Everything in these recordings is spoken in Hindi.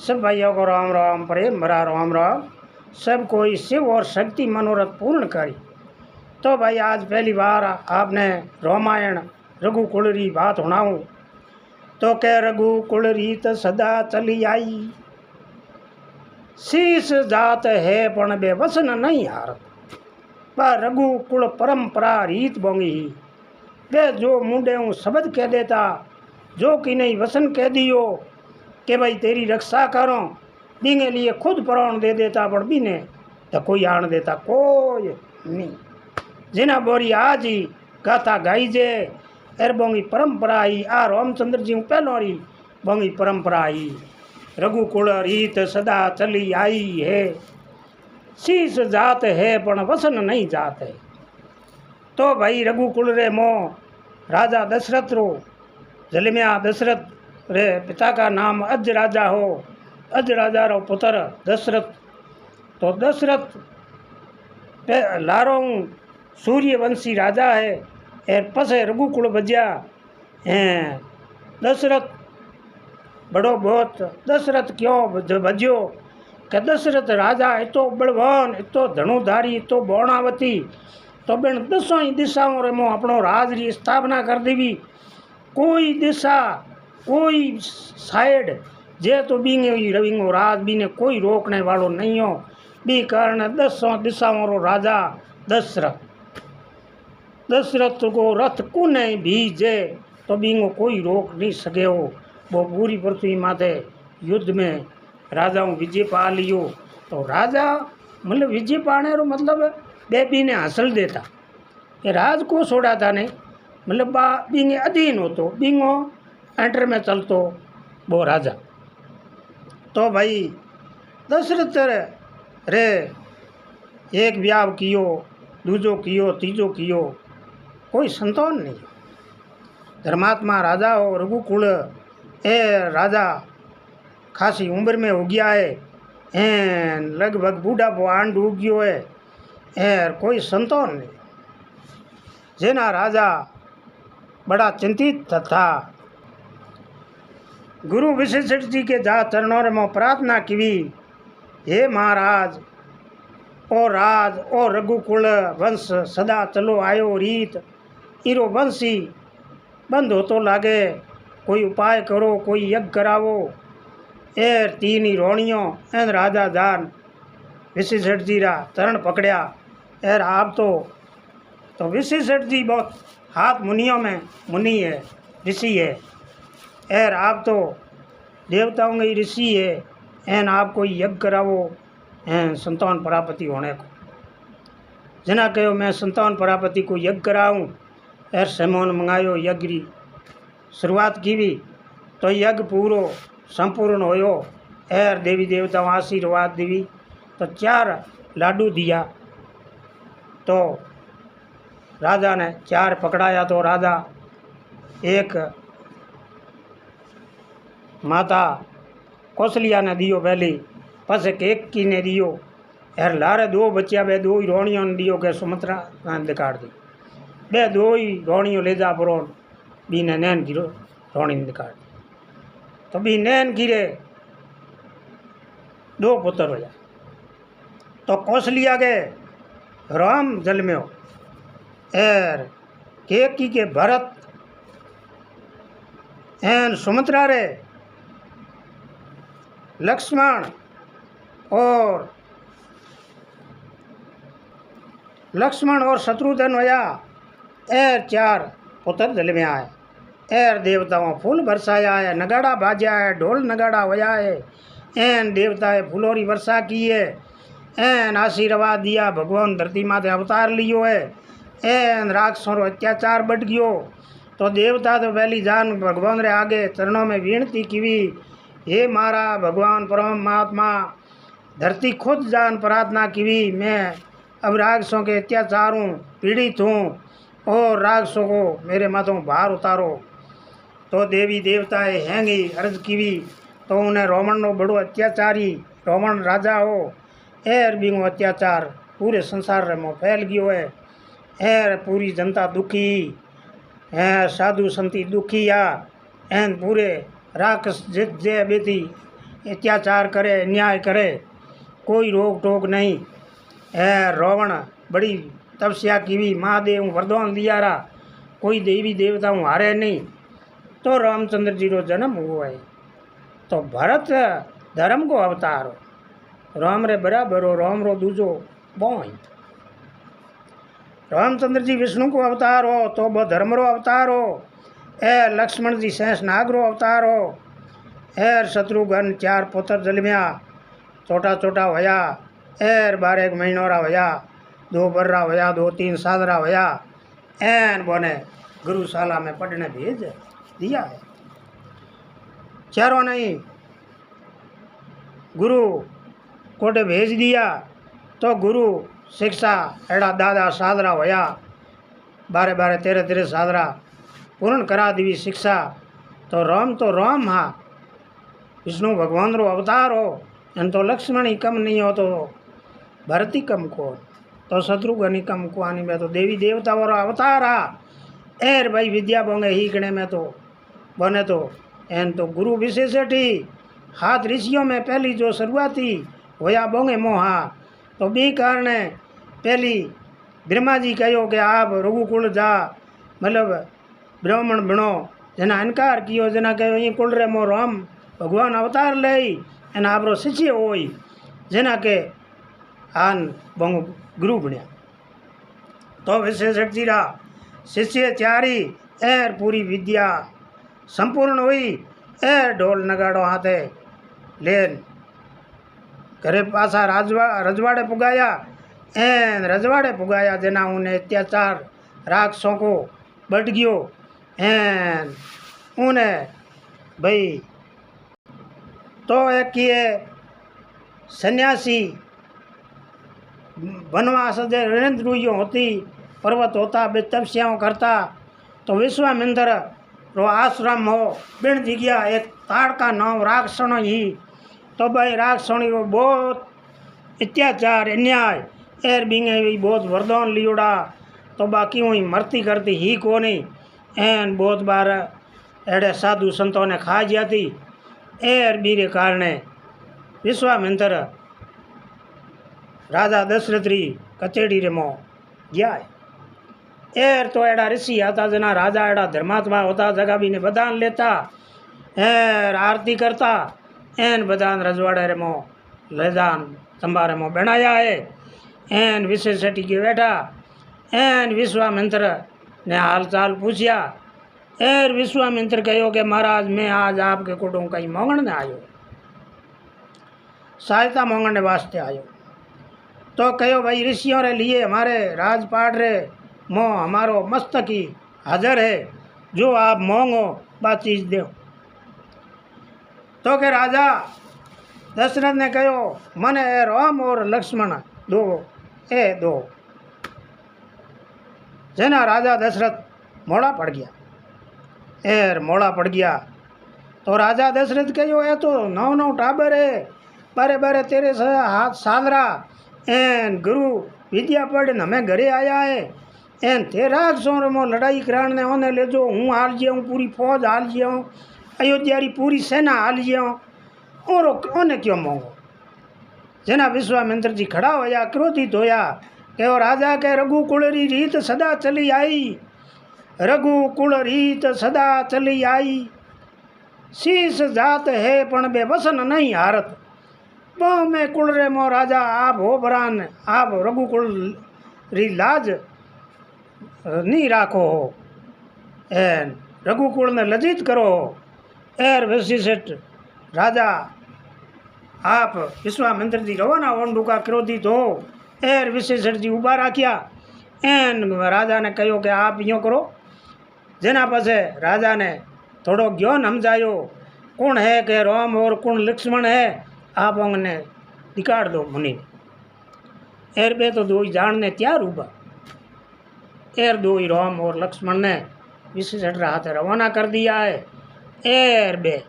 सब भाइयों को राम राम, प्रेम भरा राम राम। सब कोई शिव और शक्ति मनोरथ पूर्ण करी। तो भाई आज पहली बार आपने रामायण रघुकुल री बात सुनाऊं। तो कह रघुकुल रीत सदा चली आई, शीश जात है पण बेवसन नहीं हारत। पर रघुकुल परंपरा रीत बोंगी वे जो मुंडे हूँ शब्द कह देता, जो कि नहीं वसन कह दियो कि भाई तेरी रक्षा करो, बीने लिए खुद प्राण दे देता, पर बीने तो कोई आण देता कोई नहीं। जिना बोरी आज ही गाथा गाई जे एर बोंगी परंपरा आई। आ रामचंद्र जी पहलो री बोंगी परंपरा आई। रघुकुल रीत सदा चली आई है, शीश जात है पण वसन नहीं जात है। तो भाई रघुकुल रे मो राजा दशरथ रो जलम्या। दशरथ रे पिता का नाम अज राजा हो, अज राजा रो पुत्र दशरथ। तो दशरथ लारो सूर्यवंशी राजा है। एर पसे रघुकुल बज्या हैं। दशरथ बड़ो बहुत दशरथ क्यों बज्यो कि दशरथ राजा इतो बलवान, इतो धनुधारी, इतो बौणावती। तो बेन दसों ही दिशाओं रे मो अपनो राज री स्थापना कर देवी। कोई दिशा कोई साइड जे तो बींगे रविंगो राज बीने कोई रोकने वालों नहीं हो। बी कारण दसों दिशाओं रो राजा दशरथ। दशरथ को रथ कुने भी जे तो बींगो कोई रोक नहीं सके हो। वो पूरी पृथ्वी माथे युद्ध में राजाओं विजय पा लियो। तो राजा मतलब विजय पाने रो मतलब बेबी ने हासिल देता कि राज को छोड़ा था नहीं, मतलब बींगे अधीन हो तो बींगो एंटर में चलतो वो राजा। तो भाई दशरथ रे एक ब्याह कियो, दूजो कियो, तीजो कियो, कोई संतान नहीं। धर्मात्मा राजा हो रघुकुल ए राजा खासी उम्र में हो गया है, लगभग बूढ़ा बुआन डूब गयो है, कोई संतान नहीं। जेना राजा बड़ा चिंतित था। गुरु विशेषट जी के जा चरणों में प्रार्थना की, हे महाराज ओ राज ओ रघुकुल वंश सदा चलो आयो रीत, इरो वंशी बंद हो तो लागे, कोई उपाय करो, कोई यज्ञ करावो। एर तीन ही रोणियों एन राजा जान विशेषट जी रा चरण पकड़िया। एर आप तो विशेषट जी बहुत हाथ मुनियों में मुनि है, ऋषि है। एर आप तो देवताओं के ऋषि है, एन आप कोई यज्ञ करावो संतान प्राप्ति होने को। जना कहो मैं संतान प्राप्ति को यज्ञ कराऊँ। एर सेमोन मंगायो, यज्ञ री शुरुआत की भी तो यज्ञ पूरो संपूर्ण होयो। एर देवी देवताओं आशीर्वाद देवी तो 4 लाडू दिया। तो राजा ने 4 पकड़ाया। तो राजा एक माता कौशलिया ने दियो पहली, पस एक की ने दियो। एर लारे 2 बच्चा बे 2 ही रोणियों ने दियो के सुमित्रा ने दिखाड़ दी। बे 2 ही रोणियों ले जा परो बी ने नैन गिरो रोणी ने दिखाड़ दी। तो बी नैन गिरे 2 पुत्र हो जाए। तो कौशलिया के राम जल में हो, एर केकी के भरत एन सुमित्रा रे लक्ष्मण और शत्रुघ्न होया। एर 4 पुत्र जल में आए। एर देवताओं फूल बरसाया है, नगाड़ा बाजा है, ढोल नगाड़ा होया है। एन देवताएं फूलों की वर्षा की है। एन आशीर्वाद दिया, भगवान धरती माथे अवतार लियो है। एन राक्षसों रो अत्याचार बढ़ गयो। तो देवता तो पहली जान भगवान रे आगे चरणों में विनती की, हे मारा भगवान परमात्मा। धरती खुद जान प्रार्थना की, मैं अब राक्षसों के अत्याचार हूँ, पीड़ित हूँ, और राक्षसों को मेरे माथों भार उतारो। तो देवी देवताएं हैंगी अर्ज की। तो उन्हें रोमन नो बड़ो अत्याचारी रोमन राजा हो, एर बिंगो अत्याचार पूरे संसार में फैल गयो है। एर पूरी जनता दुखी है, साधु संती दुखी आ। एन पूरे राक्षस जे बेटी अत्याचार करे अन्याय करे, कोई रोक टोक नहीं है। रावण बड़ी तपस्या की, महादेव वरदान दिया रहा, कोई देवी देवता हारे नहीं, तो रामचंद्र जी रो जन्म हुआ है। तो भरत धर्म को अवतार हो, राम रे बराबर हो, राम रो दूजो बोई। रामचंद्र जी विष्णु को अवतार हो तो वो धर्म रो अवतार हो। ए लक्ष्मण जी शेष नाग रो अवतार हो। एर शत्रुघ्न 4 पुत्र जन्म्या, छोटा छोटा होया। एर 12 महीनोरा होया, 2 बर्रा होया, 2-3 सादरा होया। एन बोने गुरुशाला में पढ़ने भेज दिया है। चारों नहीं गुरु कोटे भेज दिया, तो गुरु शिक्षा एड़ा दादा सादरा होया, 12-12 13-13 सादरा पूर्ण करा दी शिक्षा। तो राम हाँ, विष्णु भगवान रो अवतार हो। एन तो लक्ष्मण ही कम नहीं हो, तो भरत ही कम को, तो शत्रुघ्न ही कम को आनी में तो देवी देवता वाला अवतार आ। एर भाई विद्या बोंगे ही गणे में तो बने तो एन तो गुरु विशेषट ही। 7 ऋषियों में पहली जो शुरुआती होया बोंगे मोहा, तो बी कारण पहली ब्रह्मा जी कहो कि आप रघुकुल जा, मतलब ब्राह्मण बनो। जना इनकार कियो, जना कहो ये कुल रे मो राम भगवान अवतार ले एना आपरो शिष्य होई, जना के आन बोंगो गुरु बन्या। तो विशेषट जी रा शिष्य 4 एर पूरी विद्या संपूर्ण हुई। एर ढोल नगाड़ो हाथे लेन घरे पासा रजवाड़े पुगाया। एन रजवाड़े पुगाया, जना उन्हें अत्याचार राक्षसों को बढ़ गयो। एन उन्हें भाई तो एक किए सन्यासी वनवास नरेंद्र होती, पर्वत होता, बे तपस्याओं करता। तो विश्वामित्र रो आश्रम हो बिन दिग्या एक ताड़का नाम राक्षसों ही। तो भाई राक्षसों को बहुत अत्याचार अन्याय एर बिंगे बहुत वरदान लियोड़ा, तो बाकी हुई मरती करती ही को नहीं। एन बहुत बार एड़े साधु संतों ने खा जाती। एर बीरे कारण विश्वामित्र राजा दशरथ री कचेड़ी रे मो गया है। एर तो एड़ा ऋषि आता, जना राजा एड़ा धर्मात्मा होता, जगह भी ने बदान लेता, एर आरती करता। एन बदान रजवाड़े रे मो लेजान तंबारे मो बनाया है। एन विशेषटी के बैठा। एन विश्वामित्र ने हाल चाल पूछा। एर विश्वामित्र कहो कि महाराज मैं आज आपके कुटुंब कहीं मांगने आयो, सहायता मांगने वास्ते आयो। तो कहो भाई ऋषियों रे लिए हमारे राजपाट रे मो हमारो मस्तक ही हाजिर है, जो आप मांगो बात चीज़ दो। तो के राजा दशरथ ने कहो मने राम और लक्ष्मण दो। जना राजा दशरथ मोड़ा पड़ गया। एर मोड़ा पड़ गया तो राजा दशरथ कहो ए तो 9 टाबर है, 12 तेरे हाथ सादरा। एन गुरु विद्या पढ़ हमें घरे आया है। एन तेरा सोर मो लड़ाई कराने ओने ले जो हूँ हाल जाऊँ, पूरी फौज हाल जाऊँ, अयोध्या री पूरी सेना हाल जाऊँ, और ओने क्यों मांगो। जना विश्वामित्र जी खड़ा होया, क्रोधित होया कि वो राजा के रघुकुल री रीत सदा चली आई, रघुकुल रीत सदा चली आई। शीश जात है पण बेबसन नहीं हारत, बहु में कुल रे मो राजा आप हो बरान, आप रघुकुल री लाज नहीं राखो हो। एन रघुकुल ने लज्जित करो हो। एर वशिष्ठ राजा आप विश्वामित्र जी रवाना वंडू का क्रोधित हो। एर विशेषण जी उबा राख्या। एन राजा ने कहो कि आप यूँ करो। जना पसे राजा ने थोड़ो ज्ञान समझायो कौन है कि राम और कौन लक्ष्मण है, आप उन्हें दिखाड़ दो मुनि। एर बे तो दो ही जानने तैयार हुआ। एर 2 ही राम और लक्ष्मण ने विशेषण हाथ रवाना कर दिया है। एर बे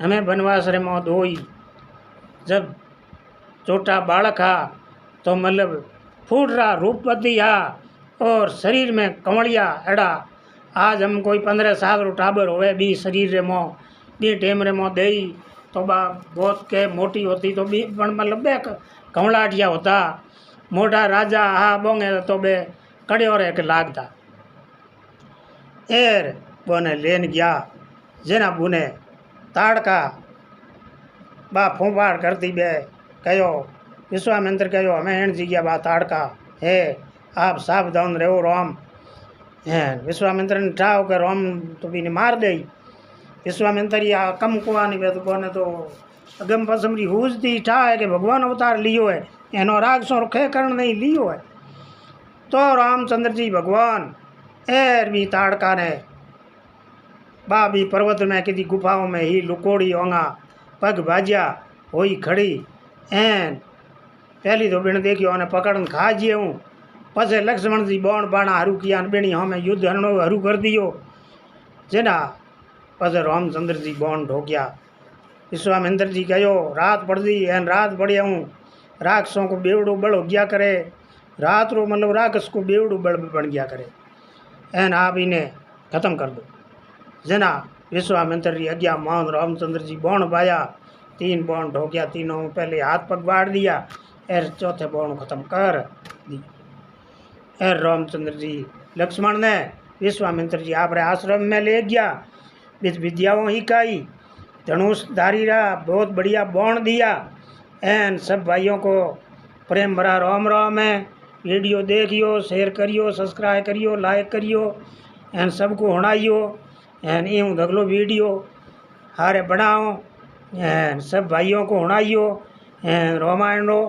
हमें वनवास रे मो 2 ही जब छोटा बालक हा तो मतलब फूट रहा रूपवती हा और शरीर में कंवड़िया एड़ा। आज हम कोई 15 साल रो टाबर होवे बी शरीर रे मो बी टेम रे मो दई तो बा बहुत के मोटी होती तो बी पण मतलब बे कमलाटिया होता मोटा राजा हा बोंगे तो बे कड़ियो रे के लागता एर बोने लेन गया जेना बुने ताड़का बा फूंफाड़ करती बे कहो विश्वामित्र कहो हमें एण जी गया बा ताड़का है आप सावधान रहो राम है विश्वामित्र ने ठाव के राम तो भी ने मार दई विश्वामित्र या कम कुआनी वे तो कोने तो अगम पसमरी हुज दी ठा है कि भगवान अवतार लियो है एनो राग सो रखे करण नहीं लियो है तो रामचंद्र जी भगवान एर भी ताड़का ने बाबी पर्वत में किसी गुफाओं में ही लुकोड़ी होंगा पग भाजिया होई खड़ी एन पहली तो बिन देखियो ने पकड़न खा जिए हूँ पसे लक्ष्मण जी बौण बाणा हरू किया बेणी हमें युद्ध हरणो हरू कर दियो जेना पसे रामचंद्र जी बौण ढोकिया विश्वामित्र जी कहो रात पड़ दी एन रात पड़िया हूँ राक्षसों को बेवड़ो बड़ हो गया करे रात रो मतलब राक्षस को बेवड़ो बड़ बन गया करे एन आप इन्हें खत्म कर दो जना विश्वामित्र जी अज्ञा मान रामचंद्र जी बौण पाया 3 बौण ढोकिया तीनों पहले हाथ पग बाढ़ दिया एर चौथे बौण खत्म कर दी एर रामचंद्र जी लक्ष्मण ने विश्वामित्र जी आप आश्रम में ले गया विद्याओं ही काई धनुष धारी रहा बहुत बढ़िया बौण दिया एन सब भाइयों को प्रेम भरा राम राम है वीडियो देखियो शेयर करियो सब्सक्राइब करियो लाइक करियो एन सबको हणाइयो एन यूँ दगलो वीडियो हारे बनाओ एन सब भाइयों को हणाइयो एन रामायण रो